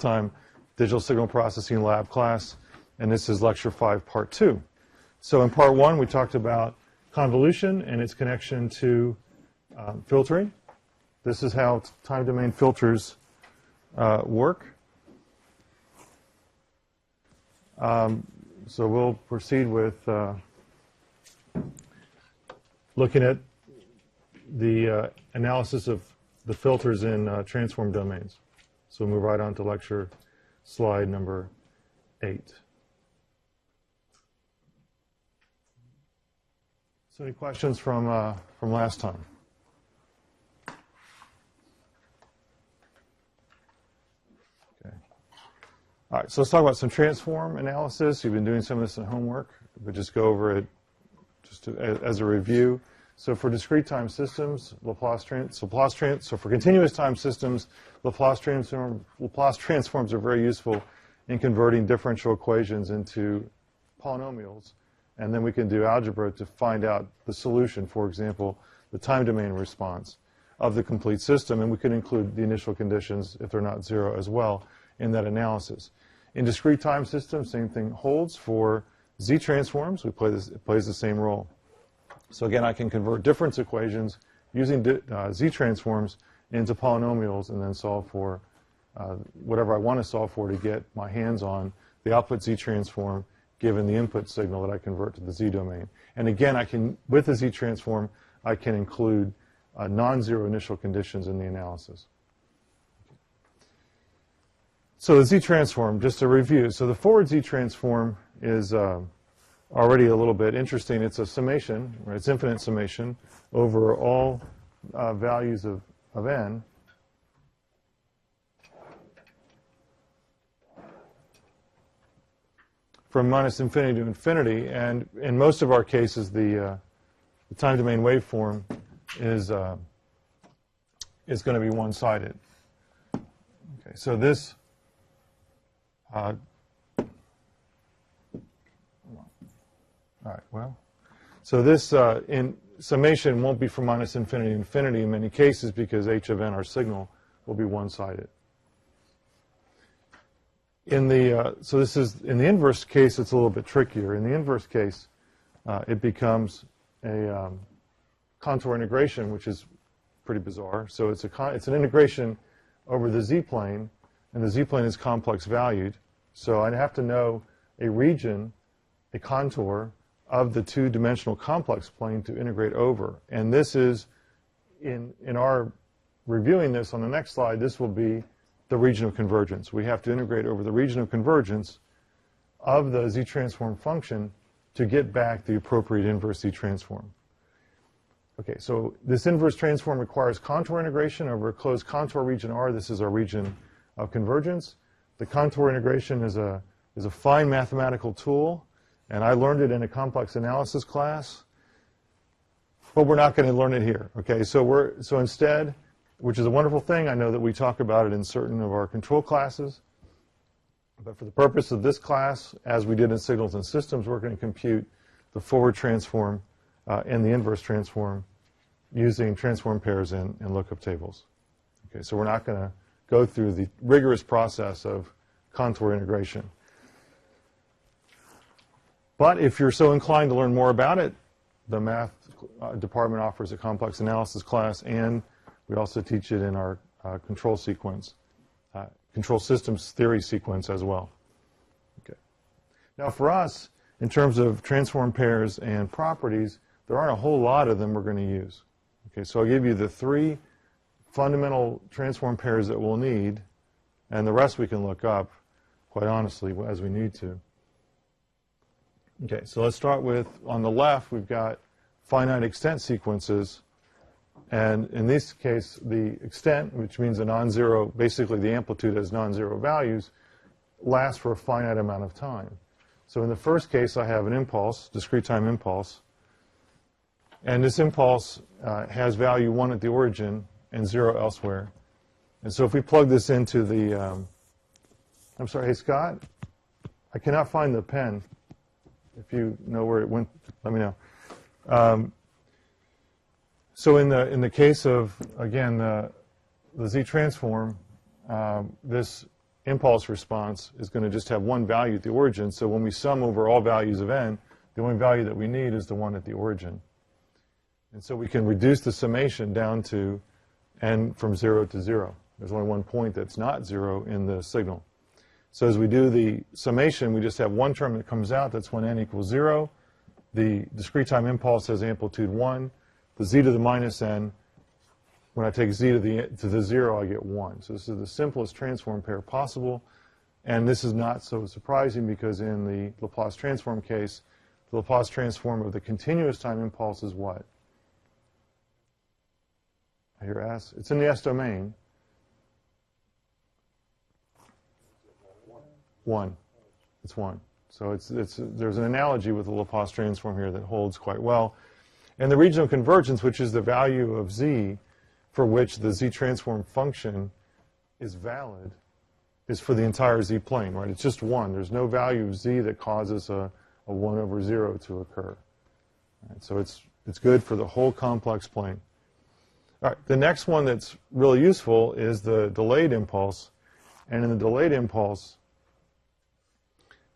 real-time digital signal processing lab class, and this is lecture 5, part 2. So in part 1, we talked about convolution and its connection to filtering. This is how time domain filters work. So we'll proceed with looking at the analysis of the filters in transform domains. So we'll move right on to lecture slide number 8. So any questions from last time? Okay. All right, so let's talk about some transform analysis. You've been doing some of this in homework, but just go over it just as a review. So for discrete time systems, so for continuous time systems, Laplace transforms are very useful in converting differential equations into polynomials. And then we can do algebra to find out the solution, for example, the time domain response of the complete system. And we can include the initial conditions, if they're not zero, as well in that analysis. In discrete time systems, same thing holds for Z transforms. It plays the same role. So again, I can convert difference equations using Z transforms into polynomials and then solve for whatever I want to solve for to get my hands on the output Z transform given the input signal that I convert to the Z domain. And again, I can, with the Z transform, I can include non-zero initial conditions in the analysis. So the Z transform, just to review. So the forward Z transform is already a little bit interesting. It's a summation, right? It's infinite summation over all values of n. From minus infinity to infinity, and in most of our cases, the time domain waveform is going to be one-sided. Okay, so this. All right. Well, so this in summation won't be from minus infinity to infinity in many cases because h of n, our signal, will be one-sided. In the so this is in the inverse case, it's a little bit trickier. In the inverse case, it becomes a contour integration, which is pretty bizarre. So it's an integration over the z-plane, and the z-plane is complex valued. So I'd have to know a region, a contour of the two-dimensional complex plane to integrate over. And this is in our reviewing this on the next slide. This will be the region of convergence. We have to integrate over the region of convergence of the Z-transform function to get back the appropriate inverse Z-transform. Okay, so this inverse transform requires contour integration over a closed contour region R. This is our region of convergence. The contour integration is a fine mathematical tool, and I learned it in a complex analysis class, but we're not going to learn it here. Okay, so instead, which is a wonderful thing. I know that we talk about it in certain of our control classes. But for the purpose of this class, as we did in signals and systems, we're going to compute the forward transform and the inverse transform using transform pairs and lookup tables. Okay, so we're not going to go through the rigorous process of contour integration. But if you're so inclined to learn more about it, the math department offers a complex analysis class, and we also teach it in our control sequence, control systems theory sequence as well. Okay. Now for us, in terms of transform pairs and properties, there aren't a whole lot of them we're going to use. Okay, so I'll give you the 3 fundamental transform pairs that we'll need, and the rest we can look up, quite honestly, as we need to. Okay, so let's start with, on the left, we've got finite extent sequences. And in this case, the extent, which means a non-zero, basically the amplitude has non-zero values, lasts for a finite amount of time. So in the first case, I have an impulse, discrete time impulse. And this impulse has value 1 at the origin and 0 elsewhere. And so if we plug this into the, I'm sorry, hey, Scott, I cannot find the pen. If you know where it went, let me know. So in the case of, again, the Z transform, this impulse response is going to just have one value at the origin. So when we sum over all values of n, the only value that we need is the one at the origin. And so we can reduce the summation down to n from 0 to 0. There's only one point that's not 0 in the signal. So as we do the summation, we just have one term that comes out. That's when n equals 0. The discrete time impulse has amplitude 1. The z to the minus n, when I take z to the 0, I get 1. So this is the simplest transform pair possible. And this is not so surprising because in the Laplace transform case, the Laplace transform of the continuous time impulse is what? I hear S. It's in the S domain. 1. It's 1. So there's an analogy with the Laplace transform here that holds quite well. And the regional convergence, which is the value of z for which the z transform function is valid, is for the entire z plane, right? It's just 1. There's no value of z that causes a 1 over 0 to occur. Right? So it's good for the whole complex plane. All right, the next one that's really useful is the delayed impulse. And in the delayed impulse,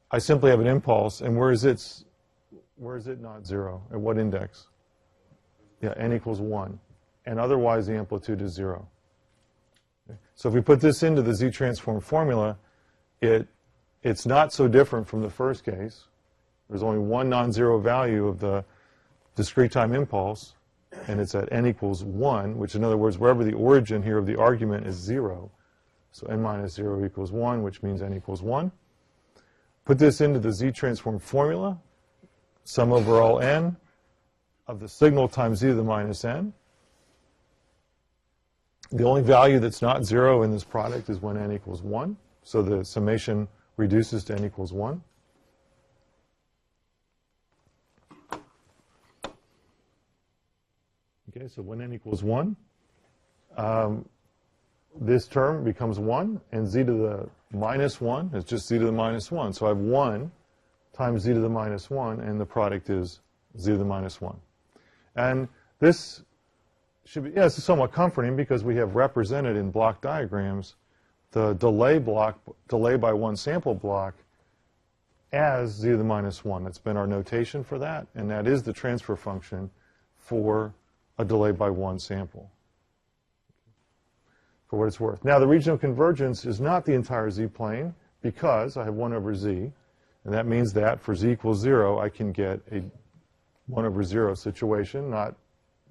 I simply have an impulse, and where is it not 0? At what index? Yeah, n equals 1. And otherwise, the amplitude is 0. Okay. So if we put this into the z-transform formula, it's not so different from the first case. There's only one non-zero value of the discrete time impulse, and it's at n equals 1, which in other words, wherever the origin here of the argument is 0. So n minus 0 equals 1, which means n equals 1. Put this into the z-transform formula, sum over all n of the signal times z to the minus n. The only value that's not 0 in this product is when n equals 1. So the summation reduces to n equals 1. Okay, so when n equals 1, this term becomes 1, and z to the minus 1 is just z to the minus 1. So I have 1 times z to the minus 1, and the product is z to the minus 1. And this should be, this is somewhat comforting because we have represented in block diagrams the delay by one sample block as z to the minus 1. That's been our notation for that, and that is the transfer function for a delay by one sample, for what it's worth. Now, the regional convergence is not the entire z-plane because I have 1 over z, and that means that for z equals 0, I can get a 1 over 0 situation, not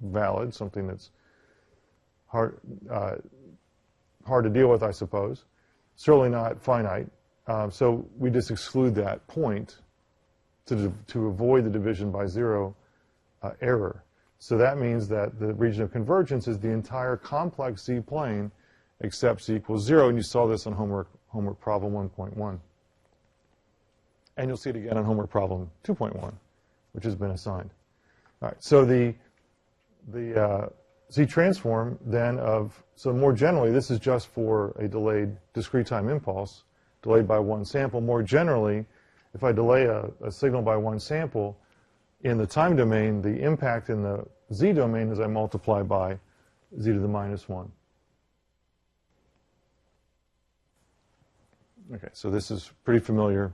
valid, something that's hard to deal with, I suppose. Certainly not finite. So we just exclude that point to avoid the division by 0 error. So that means that the region of convergence is the entire complex z-plane except z equals 0, and you saw this on homework problem 1.1. And you'll see it again on homework problem 2.1, which has been assigned. All right, so the z-transform then so more generally, this is just for a delayed discrete time impulse, delayed by one sample. More generally, if I delay a signal by one sample, in the time domain, the impact in the z domain is I multiply by z to the minus 1. Okay, so this is pretty familiar,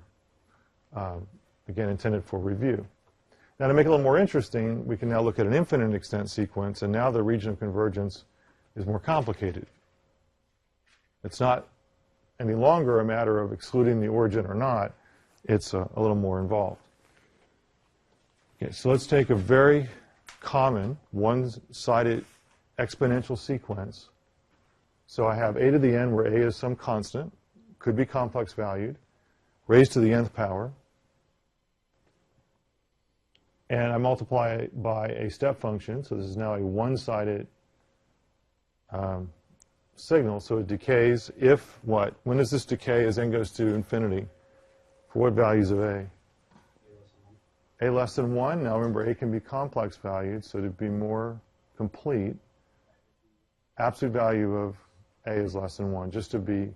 again, intended for review. Now, to make it a little more interesting, we can now look at an infinite extent sequence, and now the region of convergence is more complicated. It's not any longer a matter of excluding the origin or not. It's a little more involved. Okay, so let's take a very common one-sided exponential sequence. So I have a to the n where a is some constant, could be complex valued, raised to the nth power, and I multiply it by a step function. So this is now a one-sided signal. So it decays if what? When does this decay as n goes to infinity? For what values of a? A less than 1. Now remember, a can be complex valued, so to be more complete, absolute value of a is less than 1, just to be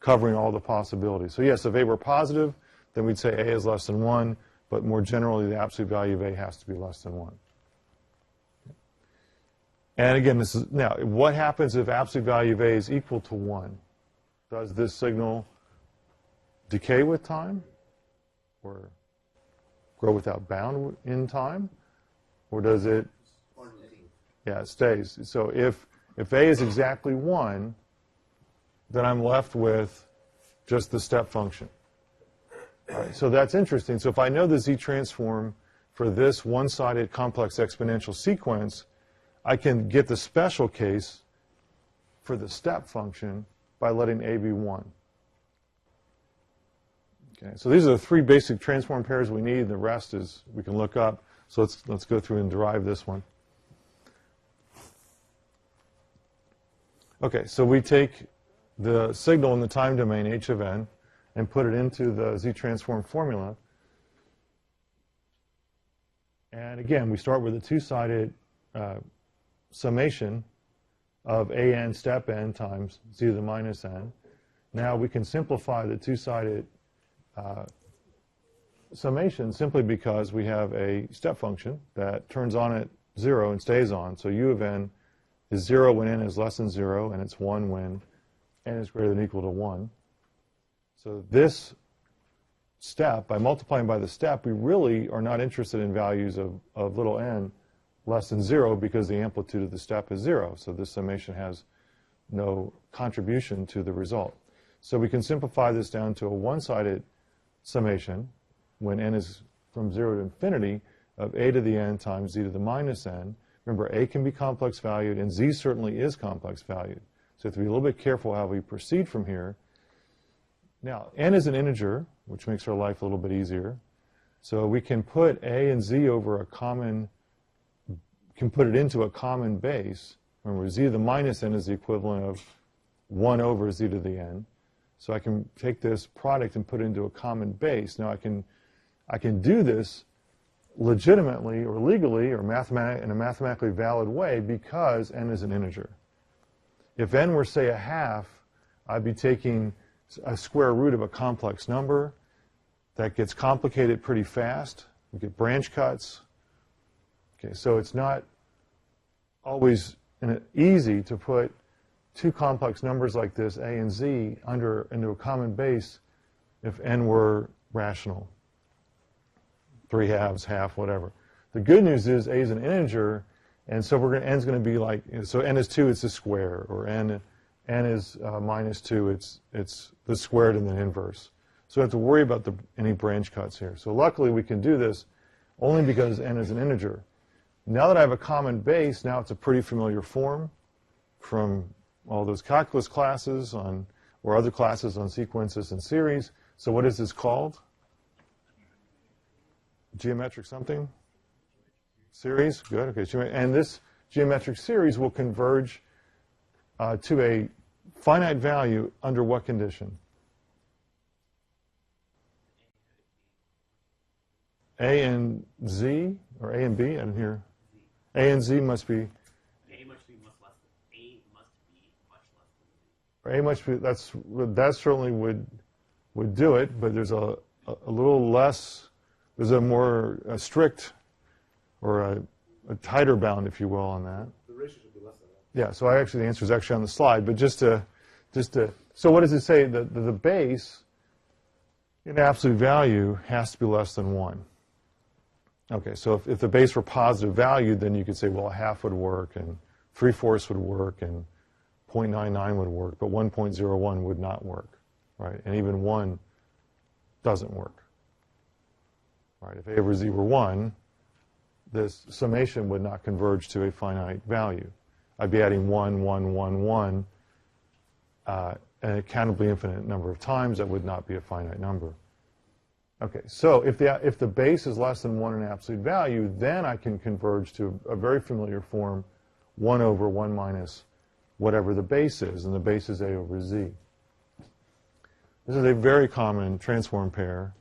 covering all the possibilities. So yes, if a were positive, then we'd say a is less than 1, but more generally, the absolute value of a has to be less than 1. And again, this is now, what happens if absolute value of a is equal to 1? Does this signal decay with time, or grow without bound in time, or does it? Yeah, it stays. So if A is exactly 1, then I'm left with just the step function. All right, so that's interesting. So if I know the Z transform for this one-sided complex exponential sequence, I can get the special case for the step function by letting A be 1. Okay, so these are the 3 basic transform pairs we need. The rest is we can look up. So let's go through and derive this one. Okay, so we take the signal in the time domain h of n and put it into the Z transform formula. And again, we start with a 2-sided summation of an step n times z to the minus n. Now we can simplify the 2-sided summation simply because we have a step function that turns on at 0 and stays on. So u of n is 0 when n is less than 0, and it's 1 when n is greater than or equal to 1. So this step, by multiplying by the step, we really are not interested in values of little n less than 0 because the amplitude of the step is 0. So this summation has no contribution to the result. So we can simplify this down to a one-sided summation when n is from 0 to infinity of a to the n times z to the minus n. Remember, a can be complex valued, and z certainly is complex valued. So we have to be a little bit careful how we proceed from here. Now, n is an integer, which makes our life a little bit easier. So we can put a and z over a common, can put it into a common base. Remember, z to the minus n is the equivalent of 1 over z to the n. So I can take this product and put it into a common base. Now I can do this legitimately or legally or in a mathematically valid way because n is an integer. If n were, say, a half, I'd be taking a square root of a complex number. That gets complicated pretty fast. We get branch cuts. Okay, so it's not always easy to put 2 complex numbers like this, a and z, into a common base if n were rational. 3 halves, half, whatever. The good news is a is an integer, and so n's going to be like, so n is 2, it's the square, or n is minus 2, it's the squared and then inverse. So we have to worry about any branch cuts here. So luckily we can do this only because n is an integer. Now that I have a common base, now it's a pretty familiar form from all those calculus classes or other classes on sequences and series. So what is this called? Geometric something? Series? Good. Okay. And this geometric series will converge to a finite value under what condition? A and Z, or A and B? I didn't hear. A and Z must be. A must be much less than. A must be much less than Z. A must be. That certainly would do it, but there's a little less. There's a more strict or a tighter bound, if you will, on that. The ratio should be less than that. Yeah. So the answer is actually on the slide, but just to. So what does it say? The base in absolute value has to be less than 1. Okay, so if the base were positive value, then you could say, well, a half would work, and 3/4 would work, and 0.99 would work, but 1.01 would not work, right? And even 1 doesn't work, right? If a over z were 1, this summation would not converge to a finite value. I'd be adding 1, 1, 1, 1, an accountably infinite number of times. That would not be a finite number. Okay, so if the base is less than 1 in absolute value, then I can converge to a very familiar form, 1 over 1 minus whatever the base is, and the base is a over z. This is a very common transform pair,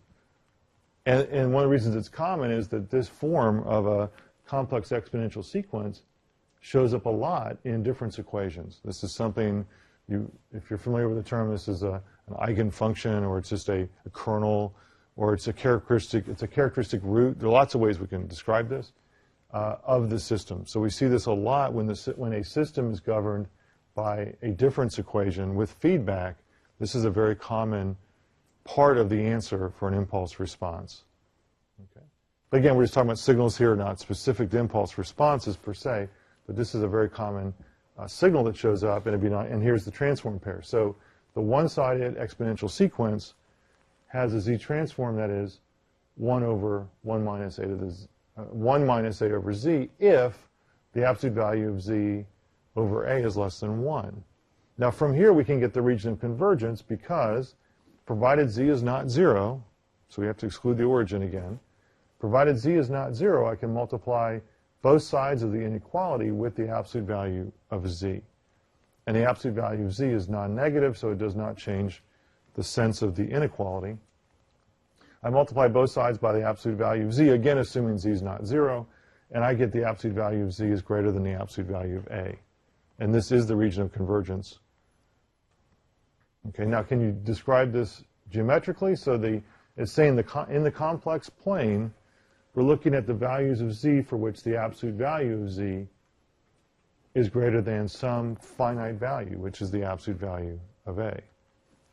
and one of the reasons it's common is that this form of a complex exponential sequence shows up a lot in difference equations. This is something, if you're familiar with the term, this is an eigenfunction, or it's just a kernel, or it's a characteristic root. There are lots of ways we can describe this of the system. So we see this a lot when a system is governed by a difference equation with feedback. This is a very common part of the answer for an impulse response. Okay. But again, we're just talking about signals here, not specific to impulse responses per se, but this is a very common signal that shows up, and, and here's the transform pair. So the one-sided exponential sequence has a z transform that is 1 over 1 minus a to the 1 minus a over z if the absolute value of z over a is less than 1. Now from here we can get the region of convergence because provided z is not 0, so we have to exclude the origin again, provided z is not 0, I can multiply both sides of the inequality with the absolute value of z. And the absolute value of z is non-negative, so it does not change the sense of the inequality. I multiply both sides by the absolute value of z, again assuming z is not 0, and I get the absolute value of z is greater than the absolute value of a. And this is the region of convergence. Okay, now can you describe this geometrically? So it's saying in the complex plane, we're looking at the values of z for which the absolute value of z is greater than some finite value, which is the absolute value of a.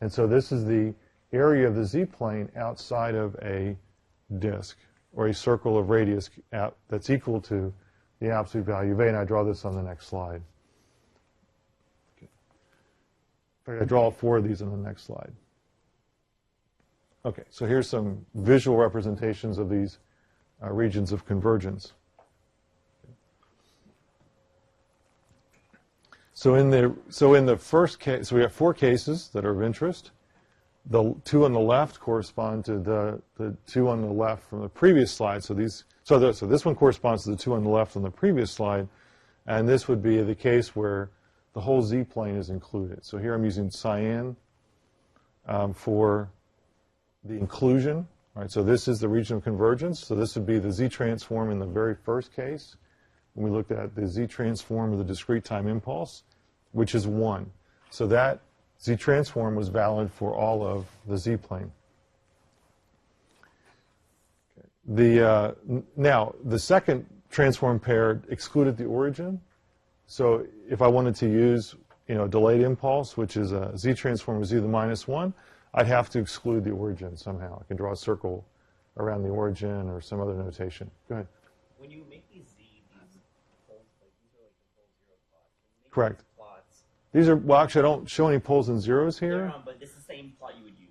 And so this is the area of the z-plane outside of a disk, or a circle of radius that's equal to the absolute value of a, and I draw this on the next slide. Okay. In fact, I draw 4 of these on the next slide. Okay, so here's some visual representations of these regions of convergence. So in the first case, so we have 4 cases that are of interest. The 2 on the left correspond to the 2 on the left from the previous slide. So this one corresponds to the 2 on the left on the previous slide, and this would be the case where the whole z-plane is included. So here I'm using cyan for the inclusion. Right, so this is the region of convergence. So this would be the z-transform in the very first case when we looked at the z-transform of the discrete time impulse, which is 1. So that z-transform was valid for all of the z-plane. Okay. Now, the second transform pair excluded the origin. So if I wanted to use a delayed impulse, which is a z-transform of z to the minus 1, I'd have to exclude the origin somehow. I can draw a circle around the origin or some other notation. Go ahead. When you make these poles, these are like the pole 0 plots. Correct. These plots, These are, well, actually, I don't show any poles and zeros here. but this is the same plot you would use.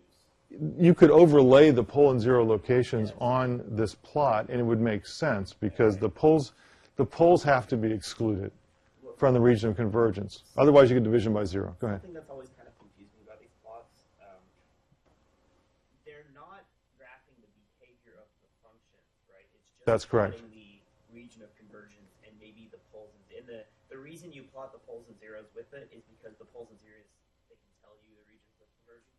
You could overlay the pole and zero locations on this plot, and it would make sense because the poles have to be excluded from the region of convergence. Otherwise, you get division by 0. Go ahead. Something that's always kind of confused me about these plots, they're not graphing the behavior of the functions, right? It's just That's correct. plotting the region of convergence and maybe the poles. And the reason you plot the poles and zeros with it is because the poles and zeros, they can tell you the regions of convergence.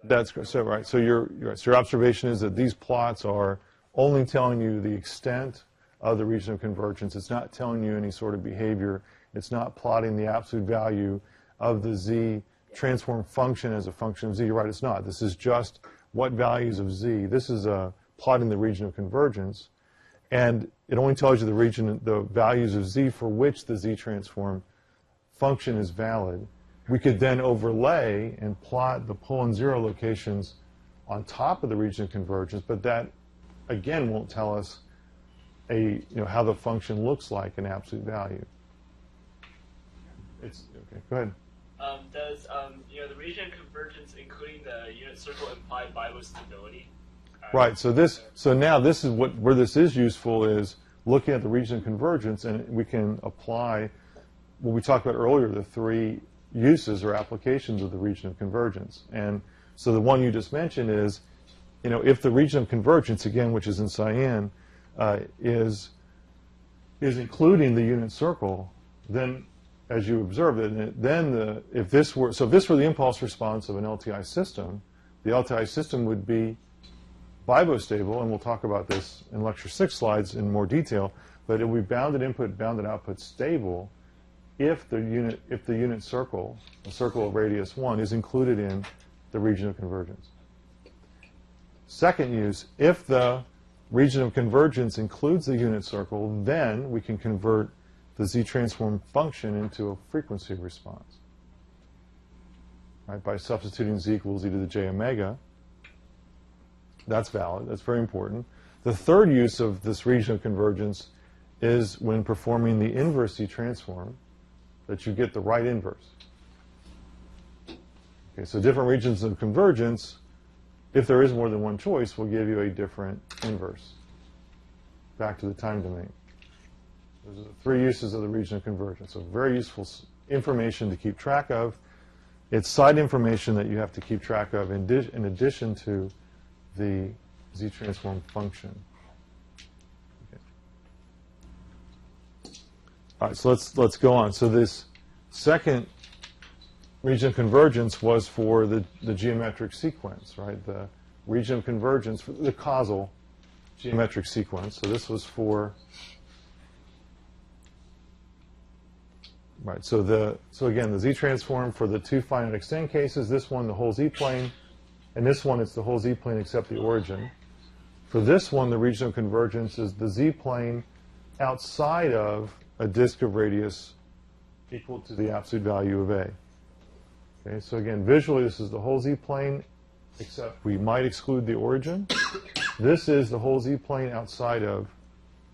That's correct. So right. So your observation is that these plots are only telling you the extent of the region of convergence. It's not telling you any sort of behavior. It's not plotting the absolute value of the z transform function as a function of z. You're right, it's not. This is just what values of z. This is plotting the region of convergence, and it only tells you the values of z for which the z transform function is valid. We could then overlay and plot the pole and zero locations on top of the region of convergence, but that again won't tell us how the function looks like in absolute value. It's okay. Go ahead. Does the region of convergence, including the unit circle, imply Bibo stability? Right. So now this is where this is useful is looking at the region of convergence, and we can apply what we talked about earlier, the 3 uses or applications of the region of convergence. And so the one you just mentioned is, if the region of convergence, again, which is in cyan, is including the unit circle, then as you observed it, then if this were the impulse response of an LTI system, the LTI system would be bibostable, and we'll talk about this in lecture 6 slides in more detail, but it would be bounded input, bounded output stable if the unit circle, the circle of radius 1, is included in the region of convergence. Second use, if the region of convergence includes the unit circle, then we can convert the z-transform function into a frequency response, right, by substituting z equals e to the j omega. That's valid. That's very important. The third use of this region of convergence is when performing the inverse Z transform, that you get the right inverse. Okay, so different regions of convergence, if there is more than one choice, will give you a different inverse. Back to the time domain. Those are the three uses of the region of convergence. So very useful information to keep track of. It's side information that you have to keep track of in addition to the Z transform function. Okay. All right, so let's go on. So this second region of convergence was for the geometric sequence, right? The region of convergence for the causal geometric sequence. So this was for, right, so again, the Z transform for the two finite extent cases, this one, the whole Z plane, and this one, it's the whole Z plane except the origin. For this one, the region of convergence is the Z plane outside of a disk of radius equal to the absolute value of A. Okay, so again, visually, this is the whole Z plane, except we might exclude the origin. This is the whole Z plane outside of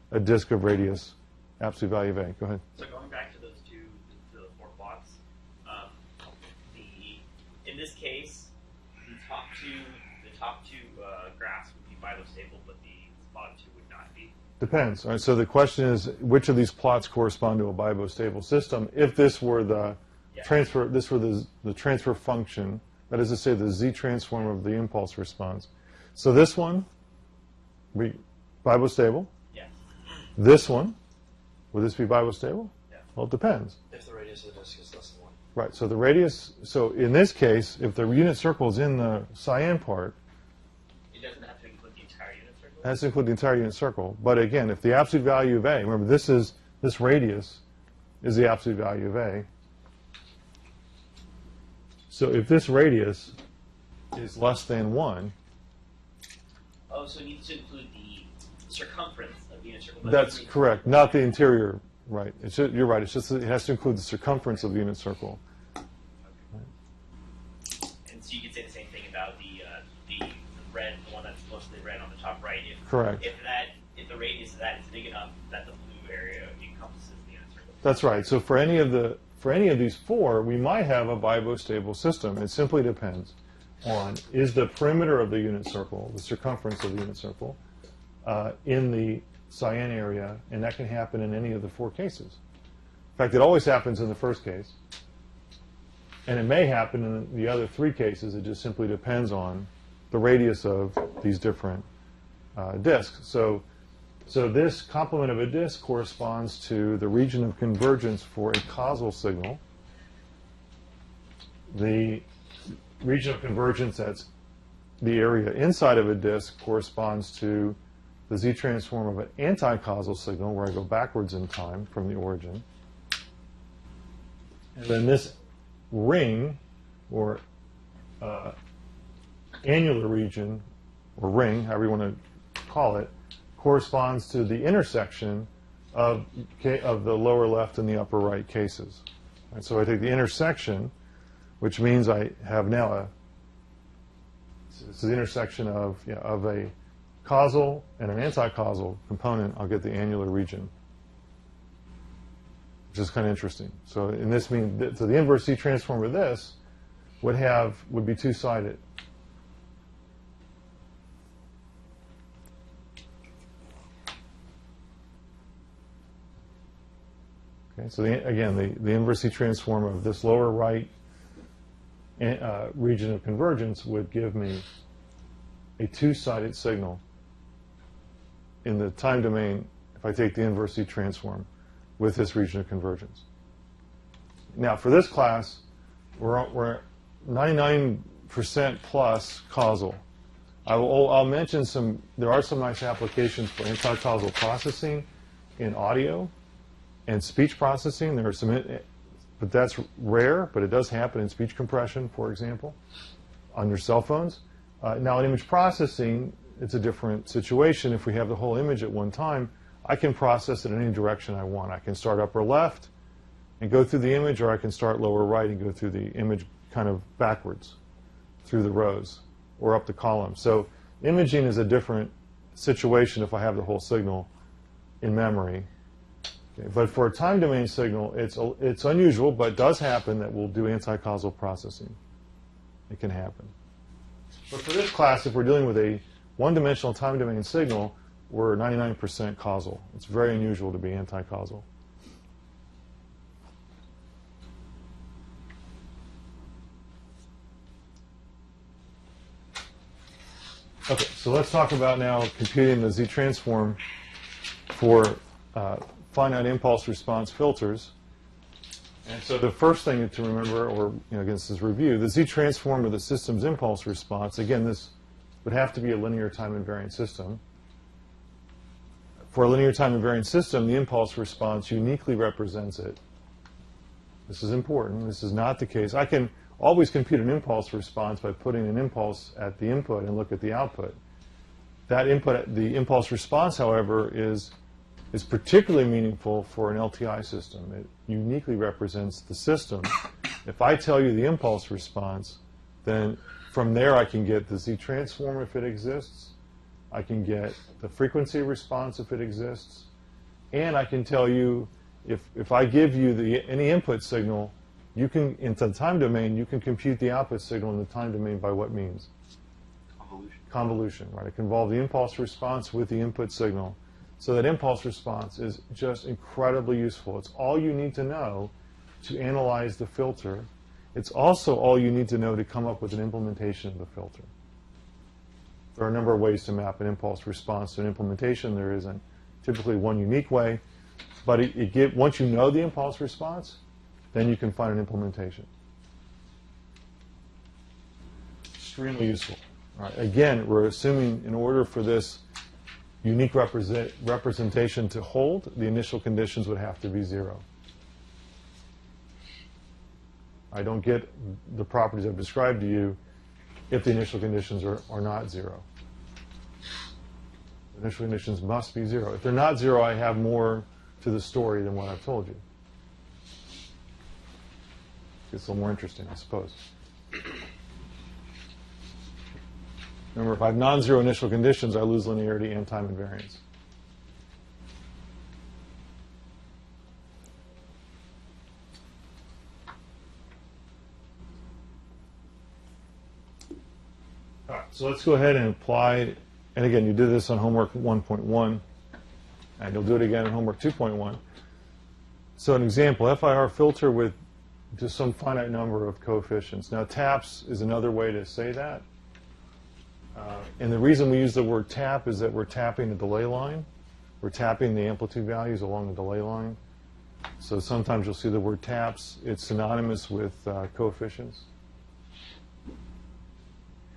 a disk of radius, absolute value of A. Go ahead. So going back to those four plots, in this case, the top two graphs would be bilostable, but the bottom two would not be. Depends. All right, so the question is, which of these plots correspond to a bibostable system? If this were the transfer, this were the transfer function, that is to say, the Z transform of the impulse response. So this one, bibostable. Yes. This one, would this be bibostable? Yeah. Well, it depends. If the radius of the disk is less than 1. Right. So the radius. So in this case, if the unit circle is in the cyan part, It doesn't have to include the entire unit circle. it has to include the entire unit circle. But again, if the absolute value of A, remember this radius is the absolute value of A. So if this radius is less than 1, Oh, so it needs to include the circumference of the unit circle. but that's it doesn't correct, not the interior. Right. You're right. It's just it has to include the circumference of the unit circle. And so you could say the same thing about the red, the one that's mostly red on the top right. Correct. If the radius of that is big enough that the blue area encompasses the unit circle. That's right. So for any of these four, we might have a bibostable system. It simply depends on, is the perimeter of the unit circle, the circumference of the unit circle, in the cyan area, and that can happen in any of the four cases. In fact, it always happens in the first case, and it may happen in the other three cases. It just simply depends on the radius of these different disks. So this complement of a disk corresponds to the region of convergence for a causal signal. The region of convergence that's the area inside of a disk corresponds to the Z transform of an anti-causal signal, where I go backwards in time from the origin. And then this ring, or annular region, or ring, however you want to call it, corresponds to the intersection of the lower left and the upper right cases. And so I take the intersection, which means I have now this is the intersection of a causal and an anti-causal component. I'll get the annular region, which is kind of interesting. So in this means, so the inverse Z transform of this would be two-sided. Okay, so again, the inverse Z transform of this lower right region of convergence would give me a two-sided signal in the time domain if I take the inverse Z transform with this region of convergence. Now, for this class, we're 99% plus causal. I'll mention there are some nice applications for anti-causal processing in audio and speech processing. There are some, but that's rare, but it does happen in speech compression, for example, on your cell phones. Now, in image processing, it's a different situation. If we have the whole image at one time, I can process it in any direction I want. I can start upper left and go through the image, or I can start lower right and go through the image kind of backwards through the rows or up the column. So Imaging is a different situation if I have the whole signal in memory. Okay, but for a time domain signal, it's unusual, but it does happen that we'll do anti-causal processing. It can happen. But for this class, if we're dealing with a one-dimensional time domain signal, we're 99% causal. It's very unusual to be anti-causal. Okay, so let's talk about now computing the Z-transform for finite impulse response filters. And so the first thing to remember, or again, this is review, the Z-transform of the system's impulse response, again, this would have to be a linear time invariant system. For a linear time invariant system, the impulse response uniquely represents it. This is important. This is not the case. I can always compute an impulse response by putting an impulse at the input and look at the output. That input, the impulse response, however, is particularly meaningful for an LTI system. It uniquely represents the system. If I tell you the impulse response, then from there I can get the Z-transform if it exists. I can get the frequency response if it exists. And I can tell you, if I give you any input signal, you can, in the time domain, you can compute the output signal in the time domain by what means? Convolution, right? I can involve the impulse response with the input signal. So that impulse response is just incredibly useful. It's all you need to know to analyze the filter. It's also all you need to know to come up with an implementation of the filter. There are a number of ways to map an impulse response to an implementation. There isn't typically one unique way, but once you know the impulse response, then you can find an implementation. Extremely useful. All right. Again, we're assuming in order for this unique representation to hold, the initial conditions would have to be 0. I don't get the properties I've described to you if the initial conditions are not 0. The initial conditions must be 0. If they're not 0, I have more to the story than what I've told you. It's a little more interesting, I suppose. Remember, if I have non-zero initial conditions, I lose linearity and time invariance. All right, so let's go ahead and apply, and again, you did this on homework 1.1, and you'll do it again in homework 2.1. So an example, FIR filter with just some finite number of coefficients. Now, taps is another way to say that. And the reason we use the word tap is that we're tapping the delay line. We're tapping the amplitude values along the delay line. So sometimes you'll see the word taps. It's synonymous with coefficients.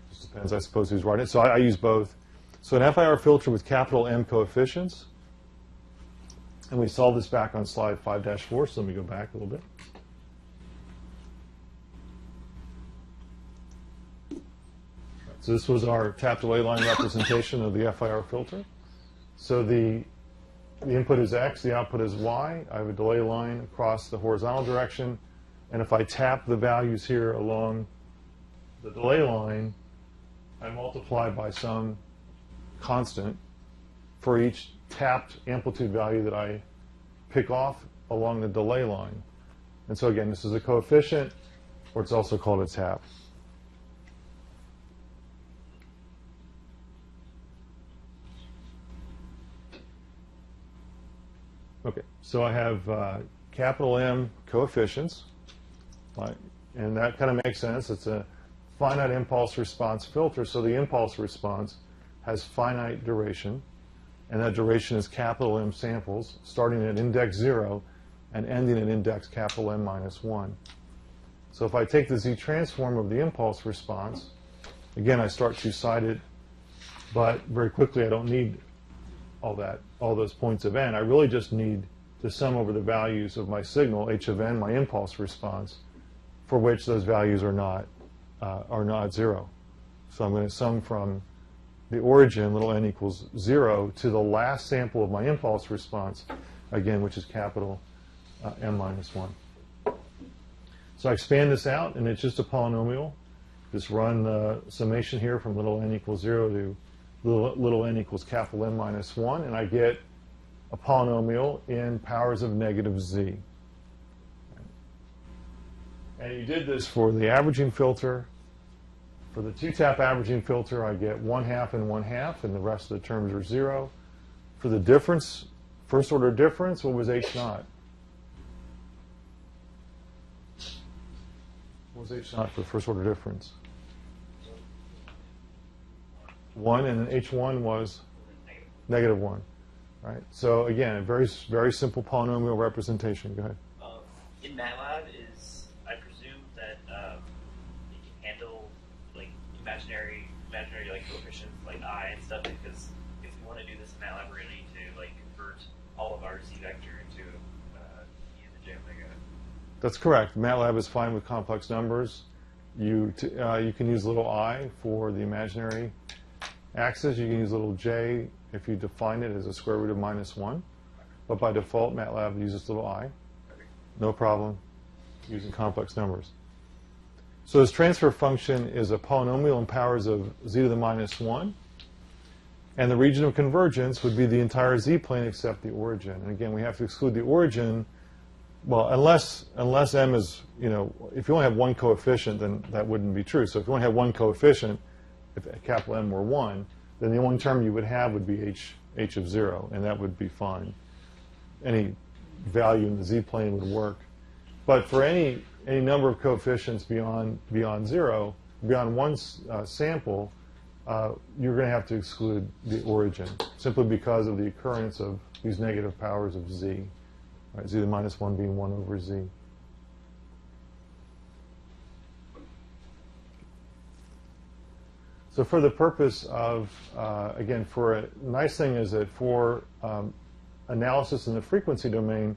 Just depends, I suppose, who's writing it. So I use both. So an FIR filter with capital M coefficients. And we solved this back on slide 5-4, so let me go back a little bit. So this was our tap delay line representation of the FIR filter. So the input is X, the output is Y. I have a delay line across the horizontal direction. And if I tap the values here along the delay line, I multiply by some constant for each tapped amplitude value that I pick off along the delay line. And so again, this is a coefficient, or it's also called a tap. Okay, so I have capital M coefficients, right? And that kind of makes sense. It's a finite impulse response filter, so the impulse response has finite duration, and that duration is capital M samples, starting at index 0 and ending at index capital M minus 1. So if I take the Z-transform of the impulse response, again, I start two-sided, but very quickly I don't need all those points of n. I really just need to sum over the values of my signal, h of n, my impulse response, for which those values are not 0. So I'm going to sum from the origin, little n equals 0, to the last sample of my impulse response, again, which is capital M minus 1. So I expand this out, and it's just a polynomial. Just run the summation here from little n equals 0 to little n equals capital N minus 1, and I get a polynomial in powers of negative z. And you did this for the averaging filter. For the two-tap averaging filter, I get 1/2 and 1/2, and the rest of the terms are 0. For the difference, first order difference, what was H naught? What was H naught for first order difference? 1, and then H1 was negative 1. Right? So again, a very, very simple polynomial representation. Go ahead. In MATLAB, I presume that it can handle like imaginary like coefficients like I and stuff, because if we want to do this in MATLAB, we're going to need to like convert all of our z vector into e to the j omega. That's correct. MATLAB is fine with complex numbers. You can use little I for the imaginary axis. You can use little j if you define it as a square root of -1. But by default, MATLAB uses little I. No problem using complex numbers. So this transfer function is a polynomial in powers of z to the -1. And the region of convergence would be the entire z-plane except the origin. And again, we have to exclude the origin. Well, unless m is, if you only have one coefficient, then that wouldn't be true. So if you only have one coefficient, if capital M were 1, then the only term you would have would be h of 0, and that would be fine. Any value in the z-plane would work. But for any number of coefficients beyond 0, beyond one sample, you're going to have to exclude the origin, simply because of the occurrence of these negative powers of z. Right, z to the -1 being 1 over z. So for the purpose of, again, for a nice thing is that for analysis in the frequency domain,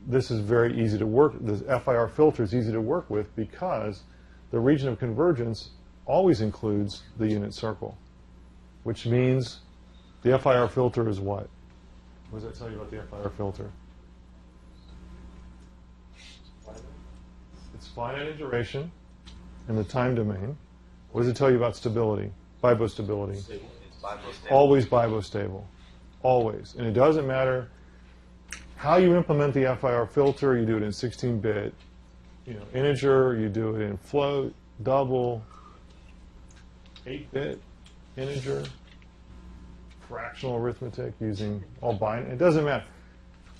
this is very easy to work. The FIR filter is easy to work with because the region of convergence always includes the unit circle, which means the FIR filter is what? What does that tell you about the FIR filter? It's finite in duration in the time domain. What does it tell you about stability? Bibostability. Always bibostable. Always. And it doesn't matter how you implement the FIR filter. You do it in 16-bit integer. You do it in float, double, 8-bit integer, fractional arithmetic using all binary. It doesn't matter.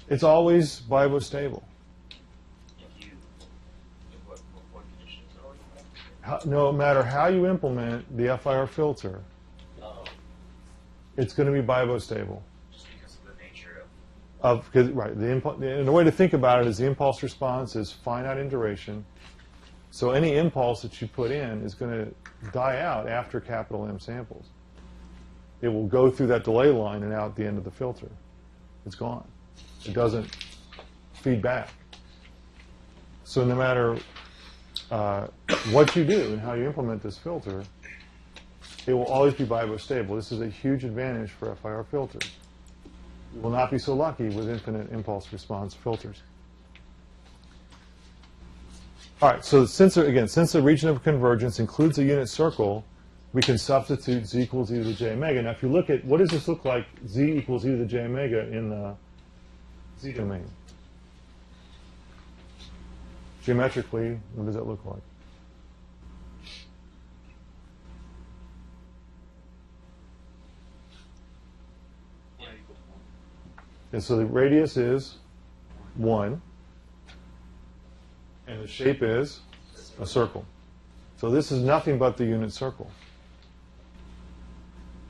It's always bibostable. No matter how you implement the FIR filter, it's going to be bibostable. Just because of the nature Right. And the way to think about it is the impulse response is finite in duration. So any impulse that you put in is going to die out after capital M samples. It will go through that delay line and out the end of the filter. It's gone. It doesn't feed back. So no matter what you do and how you implement this filter, it will always be bibostable. This is a huge advantage for FIR filters. You will not be so lucky with infinite impulse response filters. All right, so since the region of convergence includes a unit circle, we can substitute z equals e to the j omega. Now, if you look at, what does this look like, z equals e to the j omega in the z domain? Geometrically, what does that look like? And so the radius is 1, and the shape is a circle. So this is nothing but the unit circle.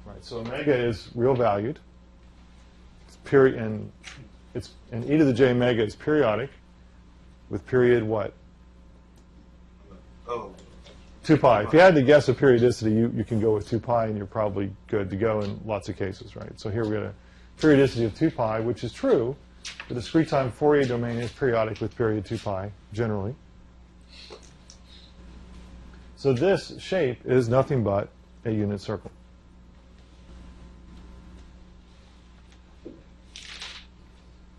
Right. So omega is real valued. It's period, and e to the j omega is periodic, with period what? 2 pi. If you had to guess a periodicity, you can go with 2 pi, and you're probably good to go in lots of cases, right? So here we got a periodicity of 2 pi, which is true. The discrete time Fourier domain is periodic with period 2 pi, generally. So this shape is nothing but a unit circle.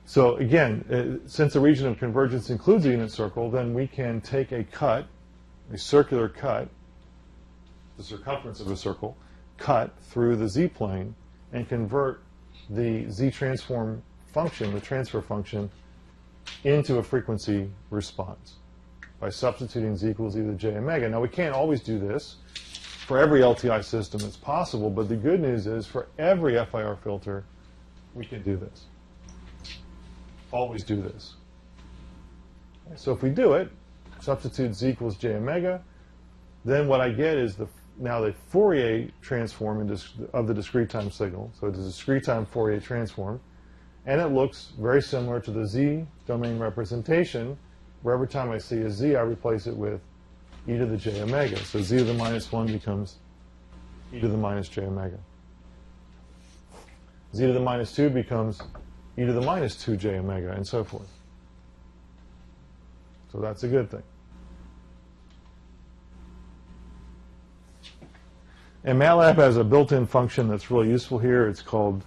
So again, since the region of convergence includes a unit circle, then we can take a cut, a circular cut, the circumference of a circle, cut through the z-plane and convert the z-transform function, the transfer function, into a frequency response by substituting z equals e to the j omega. Now, we can't always do this. For every LTI system, it's possible, but the good news is for every FIR filter, we can do this. Always do this. So if we do it, substitute z equals j omega, then what I get is now the Fourier transform of the discrete time signal. So it's a discrete time Fourier transform, and it looks very similar to the z domain representation, where every time I see a z, I replace it with e to the j omega. So z to the minus 1 becomes e to the minus j omega. Z to the minus 2 becomes e to the minus 2j omega, and so forth. So that's a good thing. And MATLAB has a built-in function that's really useful here. It's called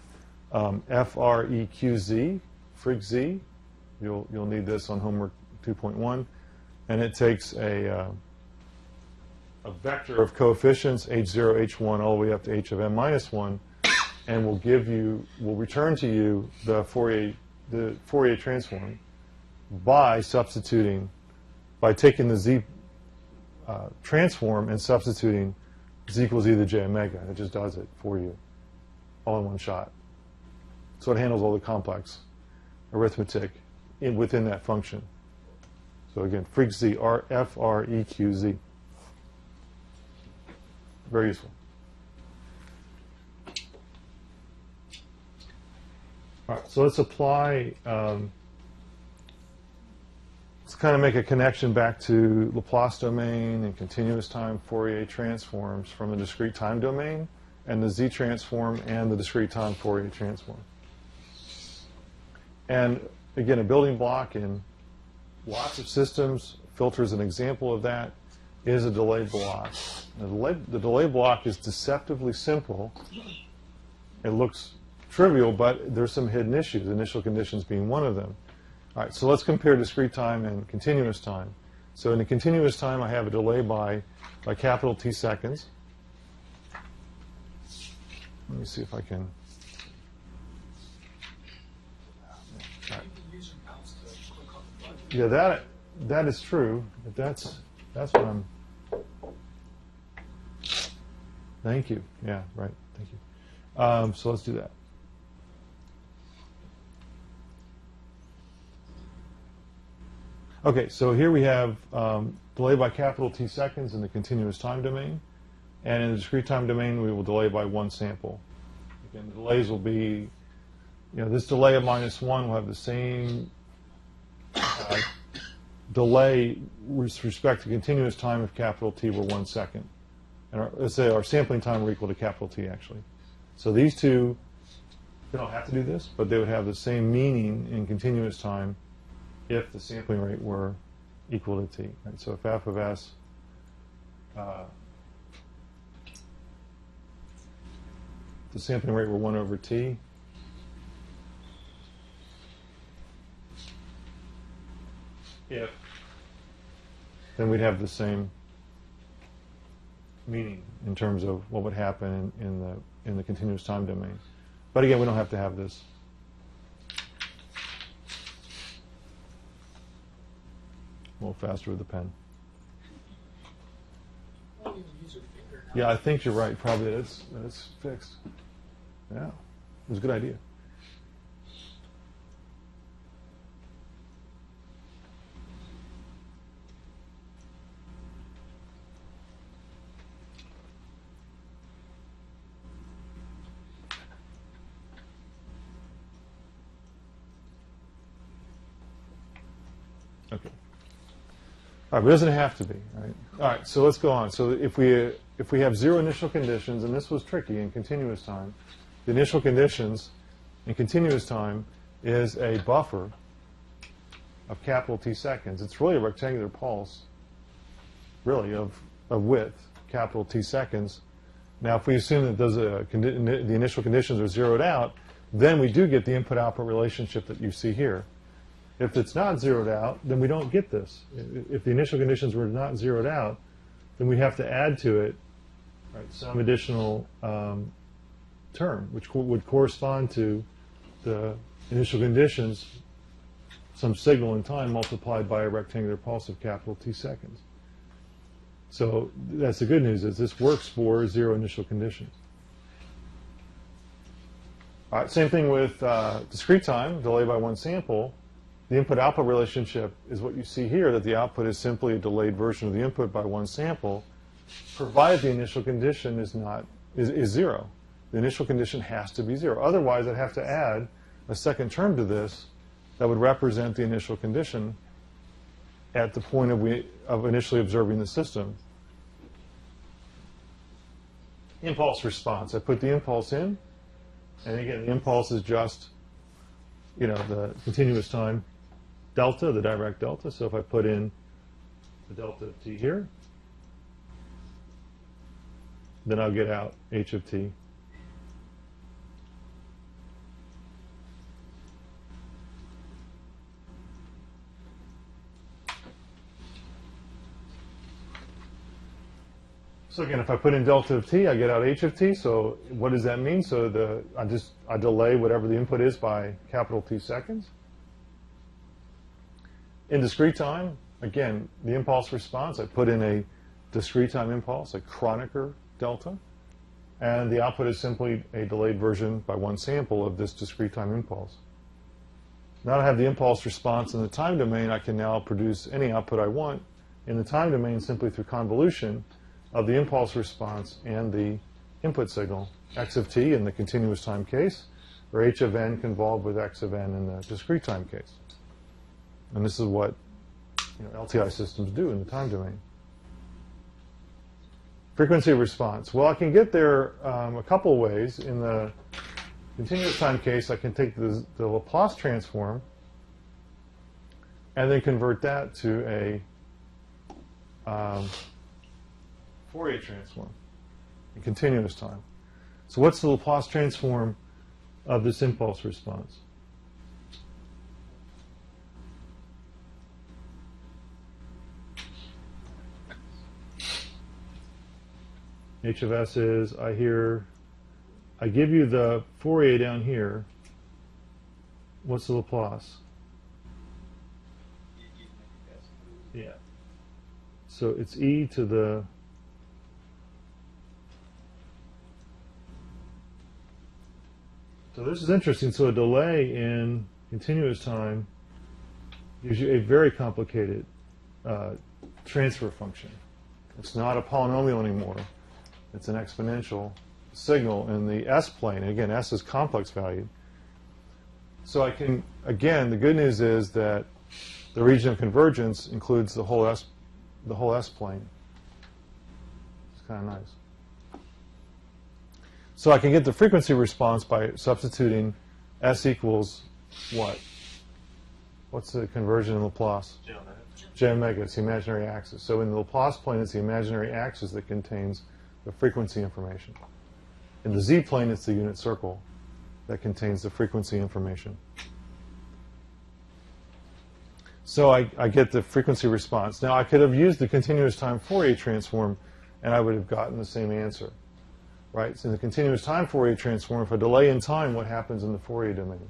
FREQZ, FREQZ. You'll need this on homework 2.1. And it takes a vector of coefficients, h0, h1, all the way up to h of n minus 1, and will return to you the Fourier transform by taking the z transform and substituting z equals e to the j omega. It just does it for you all in one shot. So it handles all the complex arithmetic within that function. So again, FREQZ, FREQZ. Very useful. All right, so let's apply, let's kind of make a connection back to Laplace domain and continuous time Fourier transforms from the discrete time domain and the z transform and the discrete time Fourier transform. And again, a building block in lots of systems, filters an example of that, is a delay block. The delay block is deceptively simple. It looks trivial, but there's some hidden issues, initial conditions being one of them. All right, so let's compare discrete time and continuous time. So in the continuous time, I have a delay by capital T seconds. Let me see if I can. All right. Yeah, that is true. But that's what I'm. Thank you. Yeah, right. Thank you. So let's do that. Okay, so here we have delay by capital T seconds in the continuous time domain. And in the discrete time domain, we will delay by one sample. Again, the delays will be, this delay of -1 will have the same delay with respect to continuous time if capital T were 1 second. And let's say our sampling time were equal to capital T, actually. So these two, they don't have to do this, but they would have the same meaning in continuous time if the sampling rate were equal to T. Right? So if f of s the sampling rate were 1 over T, then we'd have the same meaning in terms of what would happen in the continuous time domain. But again, we don't have to have this. A little faster with the pen. Yeah, I think you're right. Probably it's fixed. Yeah, it was a good idea. Okay. All right, but it doesn't have to be, right? All right, so let's go on. So if we have 0 initial conditions, and this was tricky in continuous time, the initial conditions in continuous time is a buffer of capital T seconds. It's really a rectangular pulse, really, of width, capital T seconds. Now, if we assume that the initial conditions are zeroed out, then we do get the input-output relationship that you see here. If it's not zeroed out, then we don't get this. If the initial conditions were not zeroed out, then we have to add to it right? Some additional term, which would correspond to the initial conditions, some signal in time multiplied by a rectangular pulse of capital T seconds. So that's the good news, is this works for 0 initial conditions. All right, same thing with discrete time, delay by 1 sample. The input-output relationship is what you see here, that the output is simply a delayed version of the input by 1 sample, provided the initial condition is 0. The initial condition has to be 0. Otherwise, I'd have to add a second term to this that would represent the initial condition at the point of initially observing the system. Impulse response. I put the impulse in, and again, the impulse is just, the continuous time delta, the direct delta. So if I put in the delta of t here, then I'll get out h of t. So again, if I put in delta of t, I get out h of t. So what does that mean? So I delay whatever the input is by capital T seconds. In discrete time, again, the impulse response, I put in a discrete time impulse, a Kronecker delta, and the output is simply a delayed version by 1 sample of this discrete time impulse. Now I have the impulse response in the time domain. I can now produce any output I want in the time domain simply through convolution of the impulse response and the input signal, x of t in the continuous time case, or h of n convolved with x of n in the discrete time case. And this is what LTI systems do in the time domain. Frequency response. Well, I can get there a couple ways. In the continuous time case, I can take the Laplace transform and then convert that to a Fourier transform in continuous time. So what's the Laplace transform of this impulse response? H of s is, I give you the Fourier down here. What's the Laplace? Yeah. So it's e to the So this is interesting. So a delay in continuous time gives you a very complicated transfer function. It's not a polynomial anymore. It's an exponential signal in the S plane. Again, S is complex valued. So I can, again, the good news is that the region of convergence includes the whole S plane. It's kind of nice. So I can get the frequency response by substituting S equals what? What's the conversion in Laplace? J omega. J omega, it's the imaginary axis. So in the Laplace plane, it's the imaginary axis that contains the frequency information. In the Z plane, it's the unit circle that contains the frequency information. So I get the frequency response. Now, I could have used the continuous time Fourier transform, and I would have gotten the same answer. Right? So in the continuous time Fourier transform, if I delay in time, what happens in the Fourier domain?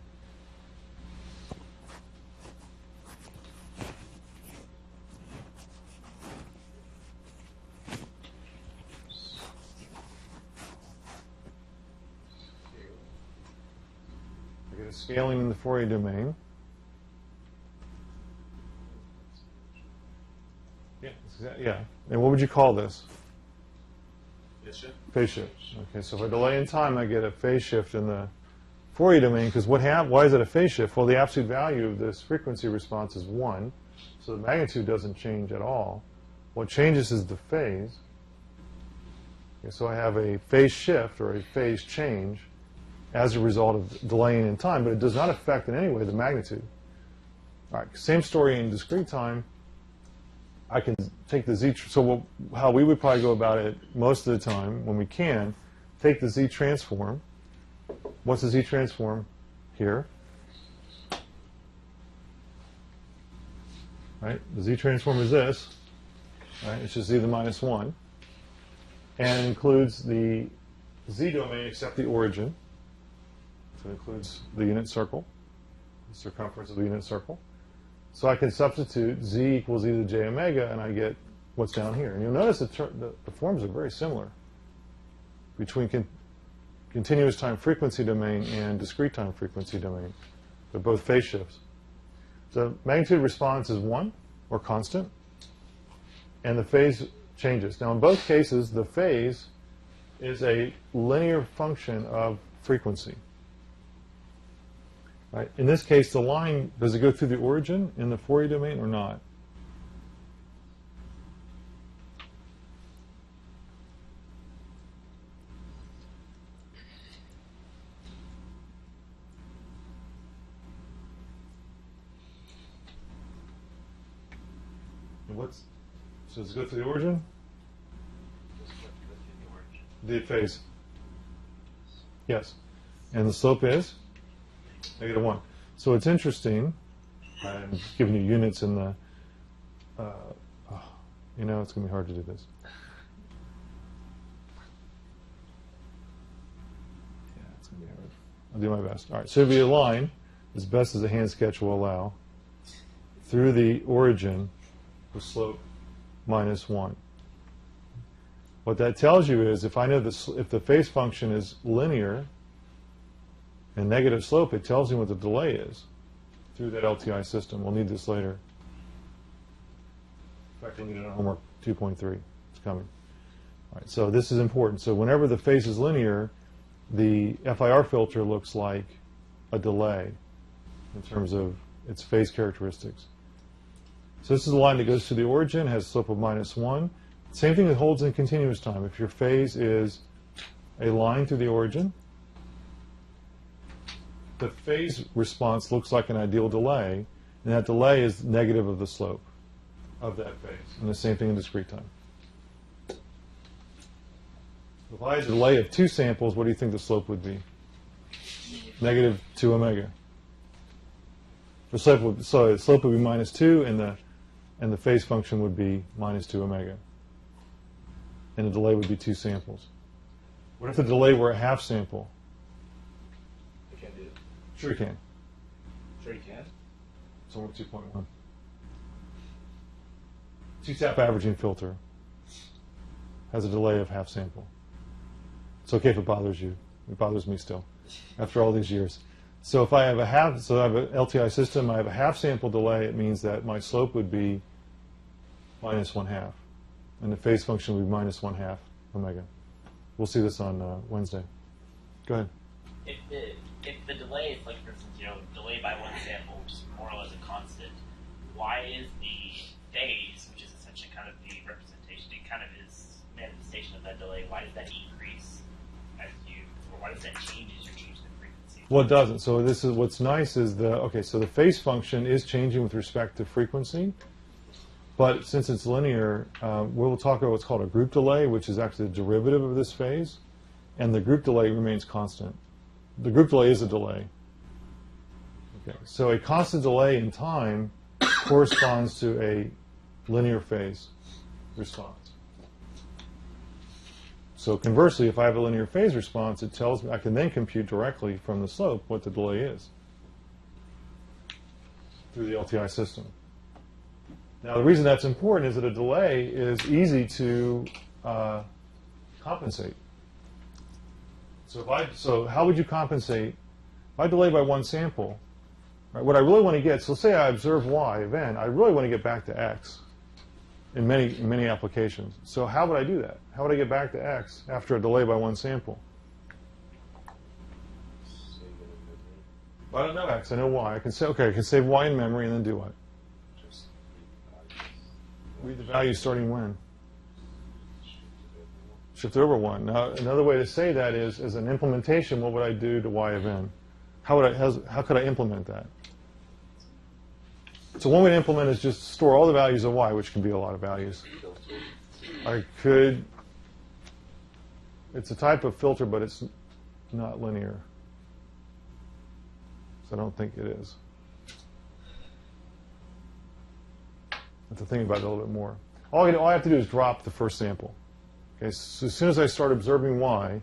I get a scaling in the Fourier domain. Yeah. And what would you call this? Phase shift. Okay, so if I delay in time, I get a phase shift in the Fourier domain, because why is it a phase shift? Well, the absolute value of this frequency response is 1, so the magnitude doesn't change at all. What changes is the phase. Okay, so I have a phase shift, or a phase change, as a result of delaying in time, but it does not affect in any way the magnitude. All right, same story in discrete time. I can take the Z, so how we would probably go about it most of the time when we can, take the Z transform. What's the Z transform here? Right? The Z transform is this. Right? It's just Z to the minus 1. and includes the z domain except the origin. So it includes the unit circle, the circumference of the unit circle. So I can substitute z equals e to the j omega, and I get what's down here. And you'll notice the forms are very similar between continuous time frequency domain and discrete time frequency domain. They're both phase shifts. So magnitude response is 1, or constant, and the phase changes. Now in both cases, the phase is a linear function of frequency. Right? In this case, the line, does it go through the origin in the Fourier domain or not? So does it go through the origin? The phase. Yes. And the slope is? -1. So it's interesting. I'm giving you units in the, it's going to be hard to do this. Yeah, it's going to be hard. I'll do my best. All right, so it'll be a line, as best as a hand sketch will allow, through the origin with slope -1. What that tells you is if I know if the phase function is linear and negative slope, it tells me what the delay is through that LTI system. We'll need this later. In fact, we'll need it on homework 2.3. It's coming. All right, so this is important. So whenever the phase is linear, the FIR filter looks like a delay in terms of its phase characteristics. So this is a line that goes to the origin, has a slope of -1. Same thing that holds in continuous time. If your phase is a line through the origin, the phase response looks like an ideal delay, and that delay is negative of the slope of that phase. And the same thing in discrete time. If I had a delay of 2 samples, what do you think the slope would be? -2 omega. The slope would be -2, and the phase function would be -2 omega. And the delay would be 2 samples. What if the delay were a half sample? You can't do it. Sure you can. Sure you can. It's over 2.1. Two-tap averaging filter has a delay of half sample. It's okay if it bothers you. It bothers me still, after all these years. So if I have I have an LTI system, I have a half sample delay, it means that my slope would be -1/2. And the phase function would be -1/2 omega. We'll see this on Wednesday. Go ahead. If the delay is, like, for instance, delay by 1 sample, which is more or less a constant, why is the phase, which is essentially kind of the representation, it kind of is manifestation of that delay, why does that increase or why does that change as you change the frequency? Well, it doesn't. So this is what's nice is so the phase function is changing with respect to frequency. But since it's linear, we'll talk about what's called a group delay, which is actually the derivative of this phase. And the group delay remains constant. The group delay is a delay. Okay. So a constant delay in time corresponds to a linear phase response. So conversely, if I have a linear phase response, it tells me I can then compute directly from the slope what the delay is through the LTI system. Now, the reason that's important is that a delay is easy to compensate. So how would you compensate? If I delay by 1 sample, right, what I really want to get, so say I observe Y event, I really want to get back to X in many applications. So how would I do that? How would I get back to X after a delay by 1 sample? I don't know X, I know Y. I can say, okay, I can save Y in memory and then do what? Read the value starting when? Shift over 1. Now, another way to say that is, as an implementation, what would I do to Y of n? How could I implement that? So one way to implement is just store all the values of Y, which can be a lot of values. I could, it's a type of filter, but it's not linear. So I don't think it is. I have to think about it a little bit more. All I have to do is drop the first sample. Okay, so as soon as I start observing y,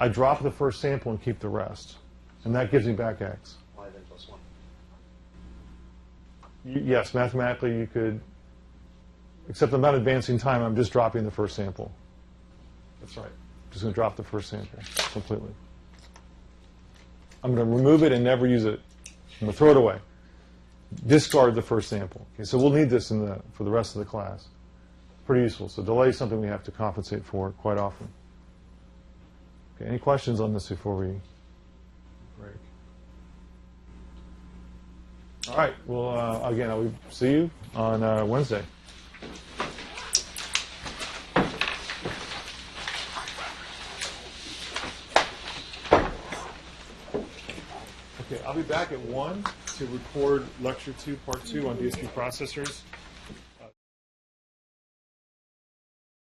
I drop the first sample and keep the rest. And that gives me back x. Y then plus 1. Yes, mathematically you could, except I'm not advancing time, I'm just dropping the first sample. That's right. Just going to drop the first sample completely. I'm going to remove it and never use it. I'm going to throw it away. Discard the first sample. Okay, so we'll need this for the rest of the class. Pretty useful. So delay is something we have to compensate for quite often. Okay, any questions on this before we break? All right. Well, again, I'll see you on Wednesday. Okay, I'll be back at 1 to record Lecture 2, Part 2 on DSP processors.